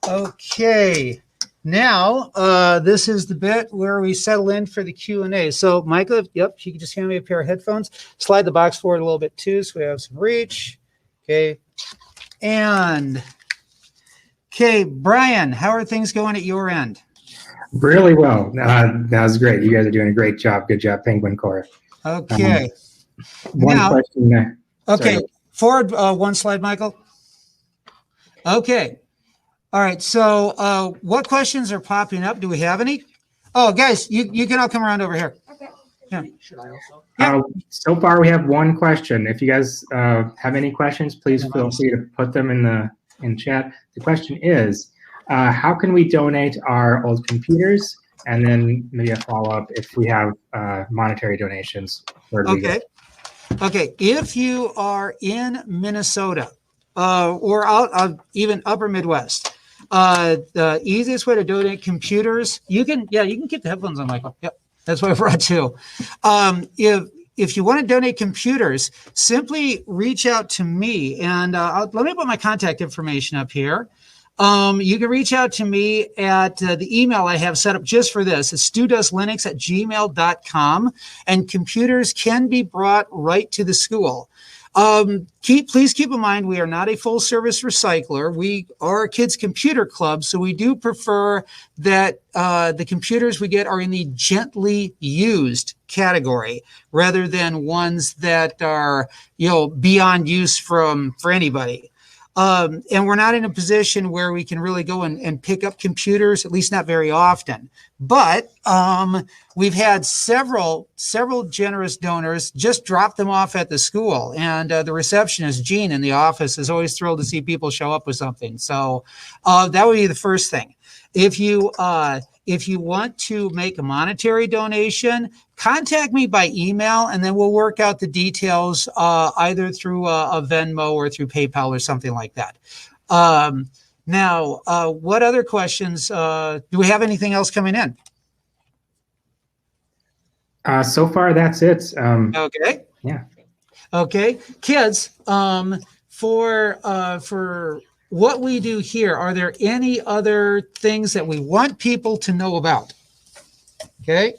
Okay. Now, this is the bit where we settle in for the Q&A. So, Michael, yep, you can just hand me a pair of headphones. Slide the box forward a little bit, too, so we have some reach. Okay. And, okay, Brian, how are things going at your end? Really well. That was great. You guys are doing a great job. Good job, Penguin Corps. Okay. One question there. Okay. Sorry. Forward one slide, Michael. Okay. All right. So what questions are popping up? Do we have any? Oh, guys, you can all come around over here. Okay. Yeah. Should I also? Yeah. So far, we have one question. If you guys have any questions, please feel free to put them in chat. The question is, how can we donate our old computers? And then maybe a follow-up if we have monetary donations. Where do we go? Okay. If you are in Minnesota or out even upper Midwest, the easiest way to donate computers, you can keep the headphones on, Michael. Yep. That's what I brought too. If you want to donate computers, simply reach out to me, and let me put my contact information up here. You can reach out to me at the email I have set up just for this. It's studoeslinux@gmail.com, and computers can be brought right to the school. Please keep in mind, we are not a full service recycler. We are a kids computer club, so we do prefer that the computers we get are in the gently used category rather than ones that are, beyond use for anybody. And we're not in a position where we can really go and pick up computers, at least not very often. But we've had several generous donors just drop them off at the school. And the receptionist, Jean, in the office is always thrilled to see people show up with something. So that would be the first thing. If you want to make a monetary donation, contact me by email, and then we'll work out the details either through a Venmo or through PayPal or something like that. Now, what other questions? Do we have anything else coming in? So far, that's it. Okay. Yeah. Okay, kids. For what we do here, are there any other things that we want people to know about? Okay.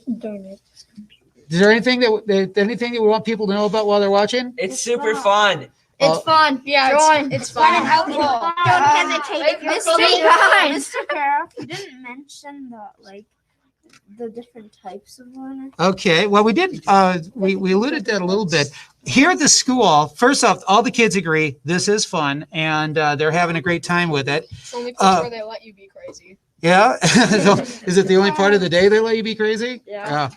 Is there anything that we want people to know about while they're watching? It's super fun. It's fun. Yeah, it's fun and helpful. Don't hesitate if you're Mr. Keroff, you didn't mention the different types of learners. Okay, well, we did. We alluded to that a little bit. Here at the school, first off, all the kids agree this is fun, and they're having a great time with it. It's the only place where they let you be crazy. Yeah? Is it the only part of the day they let you be crazy? Yeah.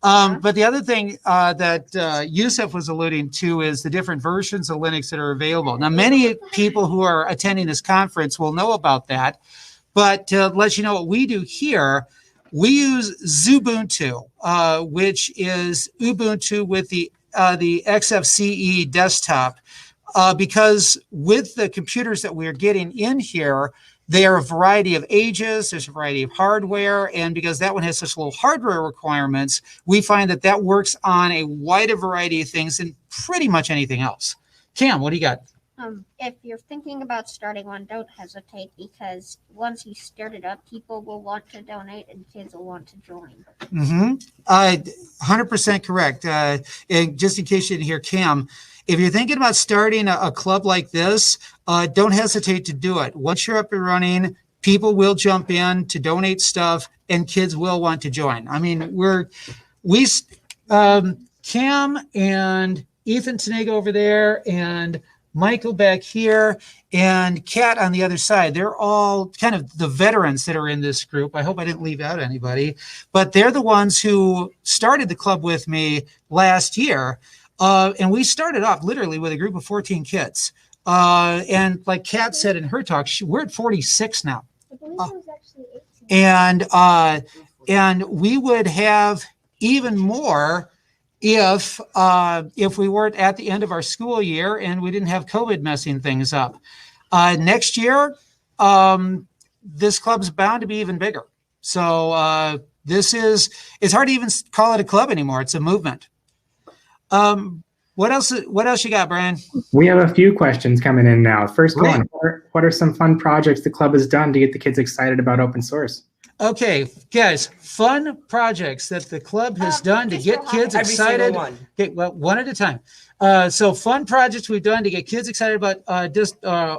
But the other thing that Yusuf was alluding to is the different versions of Linux that are available. Now, many people who are attending this conference will know about that, but to let you know what we do here, we use Xubuntu, which is Ubuntu with the XFCE desktop, because with the computers that we're getting in here, they are a variety of ages, there's a variety of hardware, and because that one has such low hardware requirements, we find that works on a wider variety of things than pretty much anything else. Cam, what do you got? If you're thinking about starting one, don't hesitate, because once you start it up, people will want to donate and kids will want to join. 100% correct. And just in case you didn't hear Cam, if you're thinking about starting a club like this, don't hesitate to do it. Once you're up and running, people will jump in to donate stuff, and kids will want to join. I mean, Cam and Ethan Tenego over there, and Michael back here, and Kat on the other side. They're all kind of the veterans that are in this group. I hope I didn't leave out anybody, but they're the ones who started the club with me last year. And we started off literally with a group of 14 kids. And like Kat said in her talk, we're at 46 now. I believe it was actually 18. And we would have even more if we weren't at the end of our school year and we didn't have COVID messing things up. Next year, this club's bound to be even bigger. So it's hard to even call it a club anymore. It's a movement. What else you got, Brian? We have a few questions coming in now. First Great. one, what are some fun projects the club has done to get the kids excited about open source? Okay, guys, fun projects that the club has done to get kids excited. Okay, well, one at a time. So fun projects we've done to get kids excited about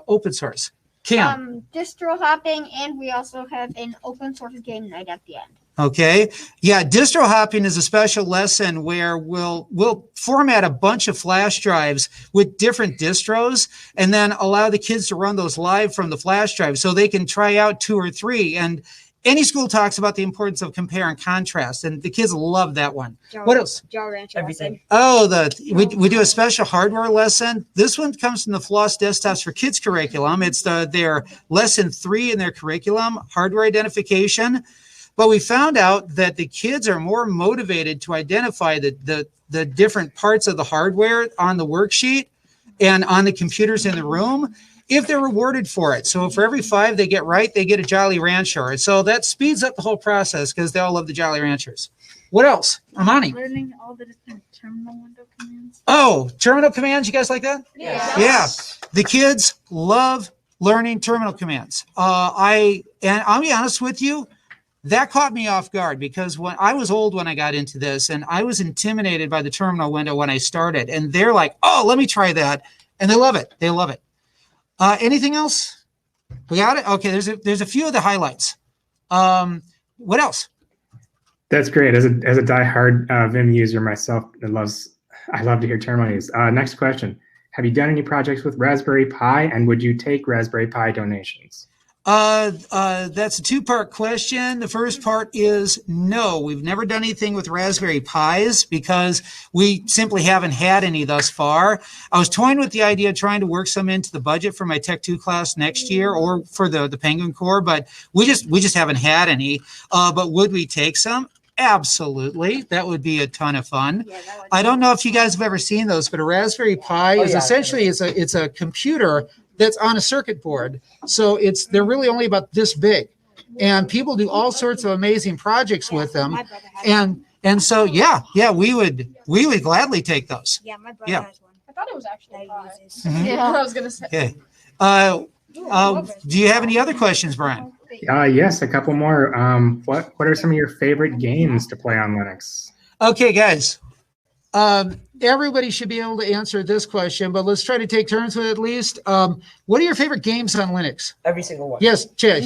open source. Cam. Distro hopping, and we also have an open source game night at the end. Okay. Yeah, distro hopping is a special lesson where we'll format a bunch of flash drives with different distros and then allow the kids to run those live from the flash drive so they can try out 2 or 3. And any school talks about the importance of compare and contrast, and the kids love that one. What else? Jar Ranch Everything. Oh, we do a special hardware lesson. This one comes from the Floss Desktops for Kids curriculum. It's their lesson 3 in their curriculum, hardware identification. But we found out that the kids are more motivated to identify the different parts of the hardware on the worksheet and on the computers in the room if they're rewarded for it. So for every 5 they get right, they get a Jolly Rancher. And so that speeds up the whole process because they all love the Jolly Ranchers. What else? Amani. Learning all the different terminal window commands. Oh, terminal commands. You guys like that? Yeah. The kids love learning terminal commands. I'll be honest with you, that caught me off guard because when I was old when I got into this and I was intimidated by the terminal window when I started, and they're like, oh, let me try that. And they love it. They love it. Anything else? We got it? Okay, there's a few of the highlights. What else? That's great. As a diehard Vim user myself, I love to hear terminal use. Next question. Have you done any projects with Raspberry Pi, and would you take Raspberry Pi donations? That's a 2-part question. The first part is no, we've never done anything with Raspberry Pis because we simply haven't had any thus far. I was toying with the idea of trying to work some into the budget for my Tech 2 class next year or for the Penguin Corps, but we just haven't had any. But would we take some? Absolutely. That would be a ton of fun. Yeah, I don't know if you guys have ever seen those, but a Raspberry Pi is essentially it's a computer that's on a circuit board. So they're really only about this big. And people do all sorts of amazing projects with them. And so we would gladly take those. Yeah, my brother has one. I thought it was actually Pi. Yeah, I was gonna say. Okay. Do you have any other questions, Brian? Yes, a couple more. What are some of your favorite games to play on Linux? Okay, guys. Everybody should be able to answer this question, but let's try to take turns with it at least. What are your favorite games on Linux? Every single one. Yes, Chad.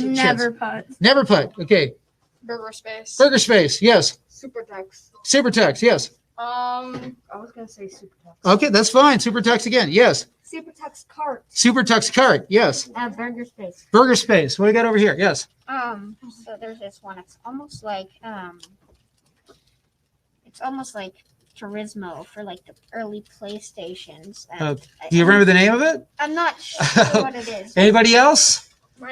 Never put. Okay. Burger Space. Burger Space. Yes. SuperTux. Yes. I was gonna say SuperTux. Okay, that's fine. SuperTux again. Yes. SuperTux Cart. SuperTux Cart. Yes. Burger Space. Burger Space. What do we got over here? Yes. So there's this one. It's almost like Turismo for like the early PlayStations. Do you remember the name of it? I'm not sure what it is. Anybody else?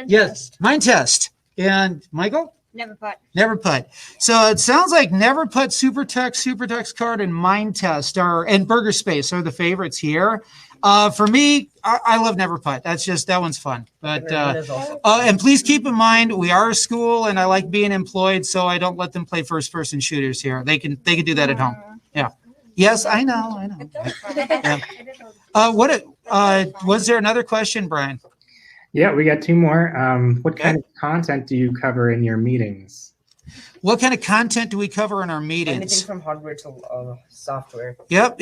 Yes. Mind Test. And Michael? Never put. So it sounds like Never Put, SuperTux Card, and Mind Test and Burger Space are the favorites here. For me, I love Never Put. That one's fun. But and please keep in mind, we are a school, and I like being employed, so I don't let them play first-person shooters here. They can do that at home. Yeah. Yes, I know. Yeah. Was there another question, Brian? Yeah, we got 2 more. What kind of content do you cover in your meetings? What kind of content do we cover in our meetings? Anything from hardware to software. Yep.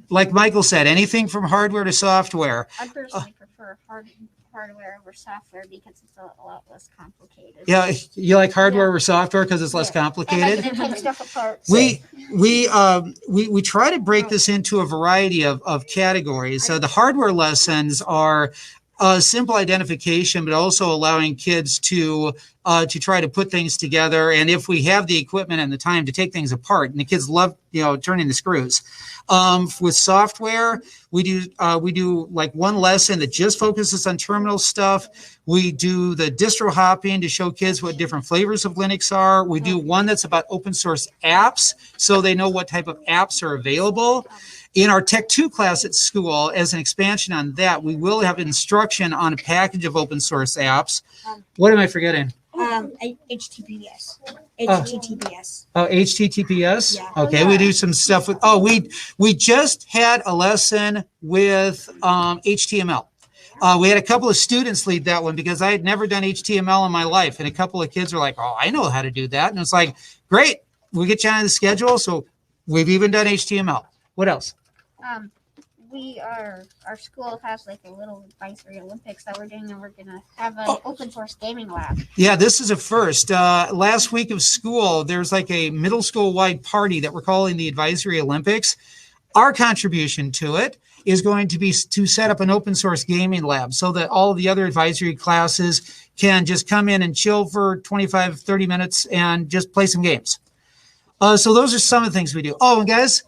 Like Michael said, anything from hardware to software. I personally prefer hardware over software because it's a lot less complicated. Yeah, you like hardware over software because it's less complicated. And I can take stuff apart. We try to break this into a variety of categories. So the hardware lessons are simple identification, but also allowing kids to try to put things together. And if we have the equipment and the time to take things apart, and the kids love, turning the screws. With software, we do like one lesson that just focuses on terminal stuff. We do the distro hopping to show kids what different flavors of Linux are. We do one that's about open source apps, so they know what type of apps are available. In our Tech 2 class at school, as an expansion on that, we will have instruction on a package of open source apps. What am I forgetting? HTTPS. HTTPS. Oh, HTTPS. Yeah. Okay, we do some stuff with. Oh, we just had a lesson with HTML. We had a couple of students lead that one because I had never done HTML in my life, and a couple of kids were like, "Oh, I know how to do that," and it's like, "Great, we'll get you on the schedule." So we've even done HTML. What else? Our school has like a little advisory Olympics that we're doing, and we're gonna have an open source gaming lab. Yeah, this is a first. Last week of school, there's like a middle school wide party that we're calling the Advisory Olympics. Our contribution to it is going to be to set up an open source gaming lab so that all of the other advisory classes can just come in and chill for 25, 30 minutes and just play some games. So those are some of the things we do. Oh, and guys,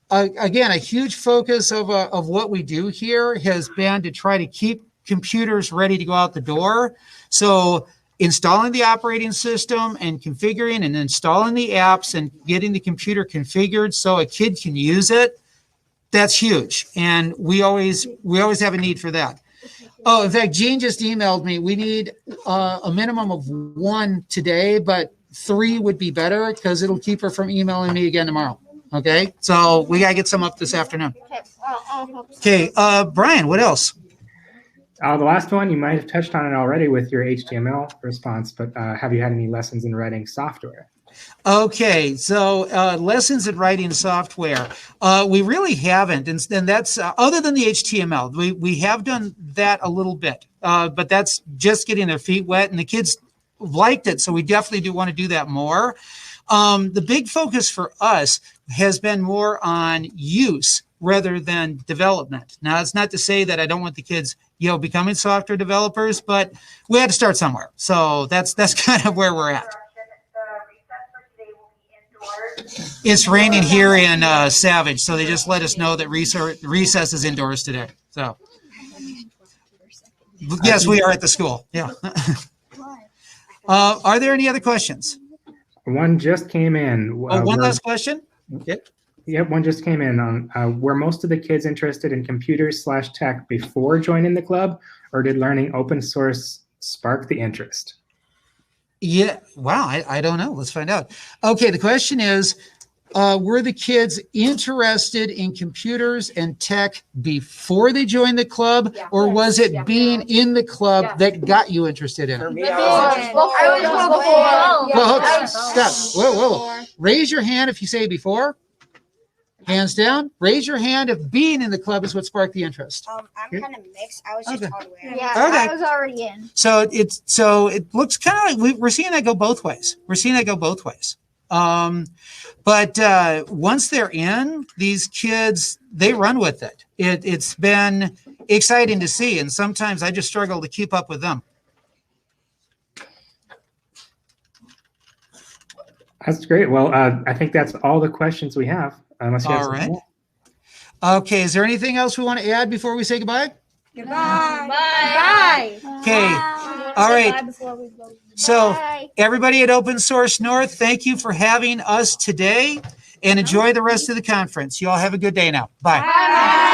again, a huge focus of what we do here has been to try to keep computers ready to go out the door. So installing the operating system and configuring and installing the apps and getting the computer configured so a kid can use it, that's huge. And we always have a need for that. Oh, in fact, Jean just emailed me. We need a minimum of 1 today, but 3 would be better because it'll keep her from emailing me again tomorrow. Okay, so we gotta get some up this afternoon. Okay, Brian, what else? The last one, you might have touched on it already with your HTML response, but have you had any lessons in writing software? Okay, so lessons in writing software. We really haven't, and that's other than the HTML. We have done that a little bit, but that's just getting their feet wet, and the kids liked it, so we definitely do want to do that more. The big focus for us has been more on use rather than development. Now, it's not to say that I don't want the kids, becoming software developers, but we had to start somewhere. So that's kind of where we're at. It's raining here in Savage, so they just let us know that recess is indoors today. So, yes, we are at the school. Yeah. Are there any other questions? One just came in. One last question. Okay. Yep, one just came in on were most of the kids interested in computers/tech before joining the club, or did learning open source spark the interest? Yeah, wow, I don't know. Let's find out. Okay, the question is, were the kids interested in computers and tech before they joined the club, or was it being in the club that got you interested in it? For me, Well, stop. Whoa. Raise your hand if you say before. Hands down. Raise your hand if being in the club is what sparked the interest. I'm kind of mixed. I was just hardware. Yeah, Okay. I was already in. So it looks kind of like we're seeing that go both ways. But once they're in, these kids, they run with it. It's been exciting to see, and sometimes I just struggle to keep up with them. That's great. Well, I think that's all the questions we have. Unless you have All right. more. Okay, is there anything else we want to add before we say goodbye? Bye. Okay. All right. So everybody at Open Source North, thank you for having us today, and enjoy the rest of the conference. You all have a good day now. Bye. Bye.